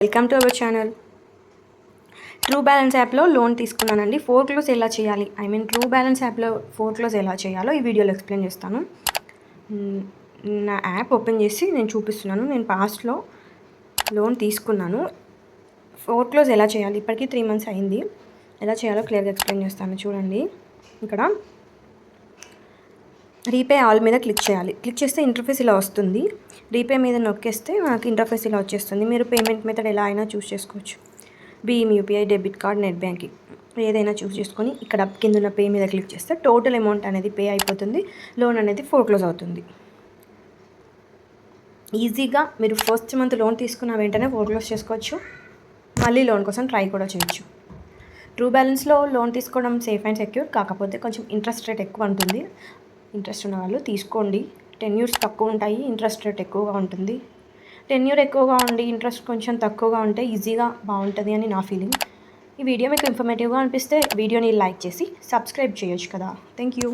Welcome to our channel. True balance యాప్లో loan తీసుకున్నానండి. ఫోర్క్లోజ్ ఎలా చేయాలి, ట్రూ బ్యాలెన్స్ యాప్లో ఫోర్క్లోజ్ ఎలా చేయాలో ఈ వీడియోలో ఎక్స్ప్లెయిన్ చేస్తాను. నా యాప్ ఓపెన్ చేసి నేను చూపిస్తున్నాను. నేను పాస్ట్లో లోన్ తీసుకున్నాను. ఫోర్క్లోజ్ ఎలా చేయాలి, ఇప్పటికీ 3 months అయింది. ఎలా చేయాలో క్లియర్గా ఎక్స్ప్లెయిన్ చేస్తాను. చూడండి, ఇక్కడ రీపే ఆల్ మీద క్లిక్ చేయాలి. క్లిక్ చేస్తే ఇంటర్ఫేస్ ఇలా వస్తుంది. రీపే మీద నొక్కేస్తే మనకి ఇంటర్ఫేస్ ఇలా వచ్చేస్తుంది. మీరు పేమెంట్ మెథడ్ ఎలా అయినా చూస్ చేసుకోవచ్చు. భీమ్, UPI, debit card, net banking ఏదైనా చూస్ చేసుకొని ఇక్కడ కింద ఉన్న పే మీద క్లిక్ చేస్తే టోటల్ అమౌంట్ అనేది పే అయిపోతుంది. లోన్ అనేది ఫోర్క్లోజ్ అవుతుంది. ఈజీగా మీరు ఫస్ట్ మంత్ లోన్ తీసుకున్న వెంటనే ఫోర్క్లోజ్ చేసుకోవచ్చు. మళ్ళీ లోన్ కోసం ట్రై కూడా చేయొచ్చు. ట్రూ బ్యాలెన్స్లో లోన్ తీసుకోవడం సేఫ్ అండ్ సెక్యూర్, కాకపోతే కొంచెం ఇంట్రెస్ట్ రేట్ ఎక్కువ ఉంటుంది. ఇంట్రెస్ట్ ఉన్న వాళ్ళు తీసుకోండి. టెన్యూర్స్ తక్కువ ఉంటాయి, ఇంట్రెస్ట్ రేట్ ఎక్కువగా ఉంటుంది. టెన్యూర్ ఎక్కువగా ఉండి ఇంట్రెస్ట్ కొంచెం తక్కువగా ఉంటే ఈజీగా బాగుంటుంది అని నా ఫీలింగ్. ఈ వీడియో మీకు ఇన్ఫర్మేటివ్గా అనిపిస్తే వీడియోని లైక్ చేసి సబ్స్క్రైబ్ చేయొచ్చు కదా. Thank you.